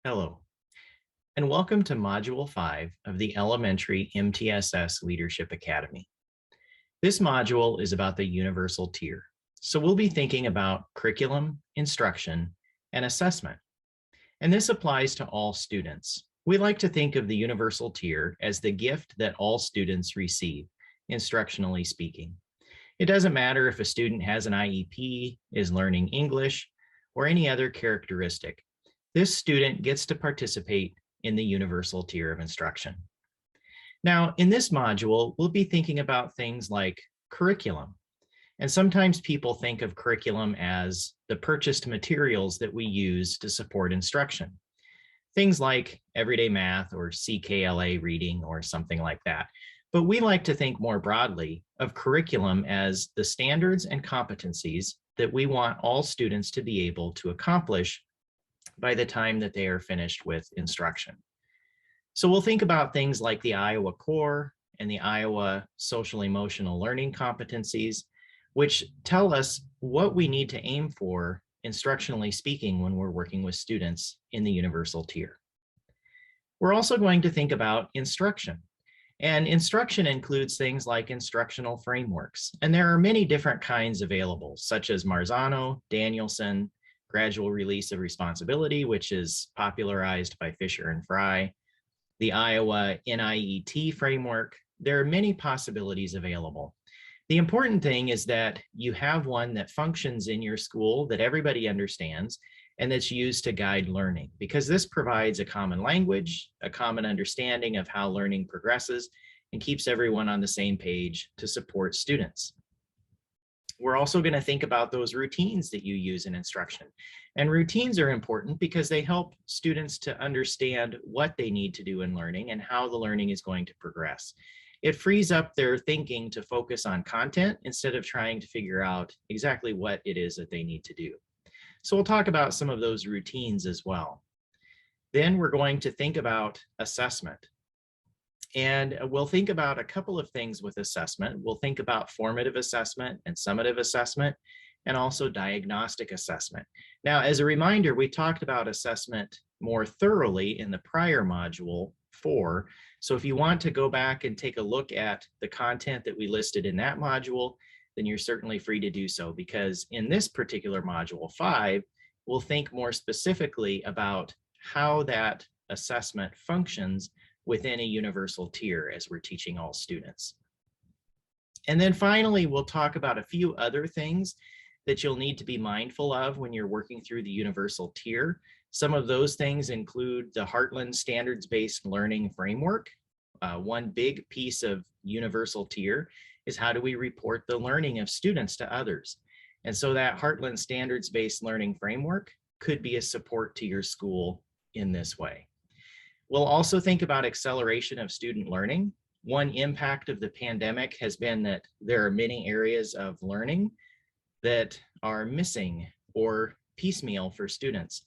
Hello, and welcome to Module 5 of the Elementary MTSS Leadership Academy. This module is about the universal tier, so we'll be thinking about curriculum, instruction, and assessment. And this applies to all students. We like to think of the universal tier as the gift that all students receive, instructionally speaking. It doesn't matter if a student has an IEP, is learning English, or any other characteristic. This student gets to participate in the universal tier of instruction. Now, in this module, we'll be thinking about things like curriculum. And sometimes people think of curriculum as the purchased materials that we use to support instruction. Things like everyday math or CKLA reading or something like that. But we like to think more broadly of curriculum as the standards and competencies that we want all students to be able to accomplish by the time that they are finished with instruction. So we'll think about things like the Iowa Core and the Iowa Social Emotional Learning Competencies, which tell us what we need to aim for instructionally speaking when we're working with students in the universal tier. We're also going to think about instruction. And instruction includes things like instructional frameworks. And there are many different kinds available, such as Marzano, Danielson, Gradual Release of Responsibility, which is popularized by Fisher and Fry, the Iowa NIET framework. There are many possibilities available. The important thing is that you have one that functions in your school that everybody understands and that's used to guide learning, because this provides a common language, a common understanding of how learning progresses, and keeps everyone on the same page to support students. We're also going to think about those routines that you use in instruction. And routines are important because they help students to understand what they need to do in learning and how the learning is going to progress. It frees up their thinking to focus on content instead of trying to figure out exactly what it is that they need to do. So we'll talk about some of those routines as well. Then we're going to think about assessment. And we'll think about a couple of things with assessment. We'll think about formative assessment and summative assessment, and also diagnostic assessment. Now, as a reminder, we talked about assessment more thoroughly in the prior module 4. So if you want to go back and take a look at the content that we listed in that module, then you're certainly free to do so, because in this particular module 5, we'll think more specifically about how that assessment functions within a universal tier as we're teaching all students. And then finally, we'll talk about a few other things that you'll need to be mindful of when you're working through the universal tier. Some of those things include the Heartland Standards-Based Learning Framework. One big piece of universal tier is how do we report the learning of students to others. And so that Heartland Standards-Based Learning Framework could be a support to your school in this way. We'll also think about acceleration of student learning. One impact of the pandemic has been that there are many areas of learning that are missing or piecemeal for students.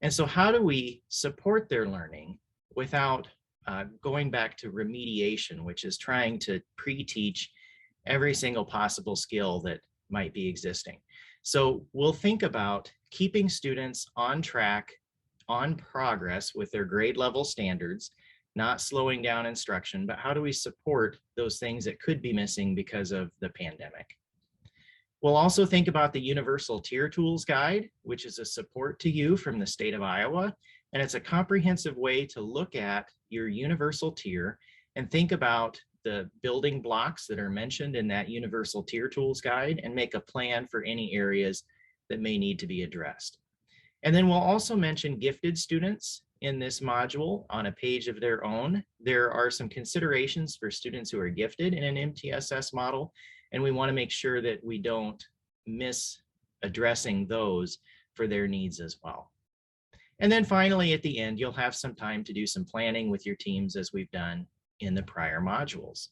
And so how do we support their learning without going back to remediation, which is trying to pre-teach every single possible skill that might be existing? So we'll think about keeping students on track, on progress with their grade level standards, not slowing down instruction, but how do we support those things that could be missing because of the pandemic? We'll also think about the Universal Tier Tools Guide, which is a support to you from the state of Iowa. And it's a comprehensive way to look at your universal tier and think about the building blocks that are mentioned in that Universal Tier Tools Guide and make a plan for any areas that may need to be addressed. And then we'll also mention gifted students in this module on a page of their own. There are some considerations for students who are gifted in an MTSS model, and we want to make sure that we don't miss addressing those for their needs as well. And then finally, at the end, you'll have some time to do some planning with your teams as we've done in the prior modules.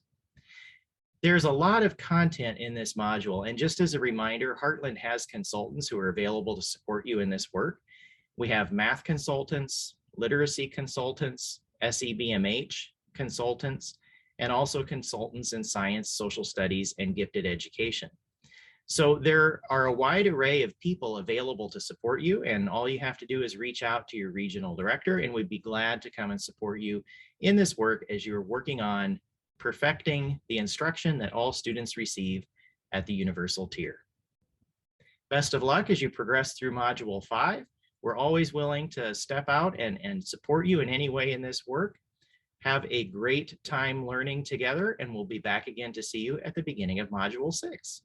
There's a lot of content in this module, and just as a reminder, Heartland has consultants who are available to support you in this work. We have math consultants, literacy consultants, SEBMH consultants, and also consultants in science, social studies, and gifted education. So there are a wide array of people available to support you, and all you have to do is reach out to your regional director, and we'd be glad to come and support you in this work as you're working on perfecting the instruction that all students receive at the universal tier. Best of luck as you progress through Module 5. We're always willing to step out and support you in any way in this work. Have a great time learning together, and we'll be back again to see you at the beginning of Module 6.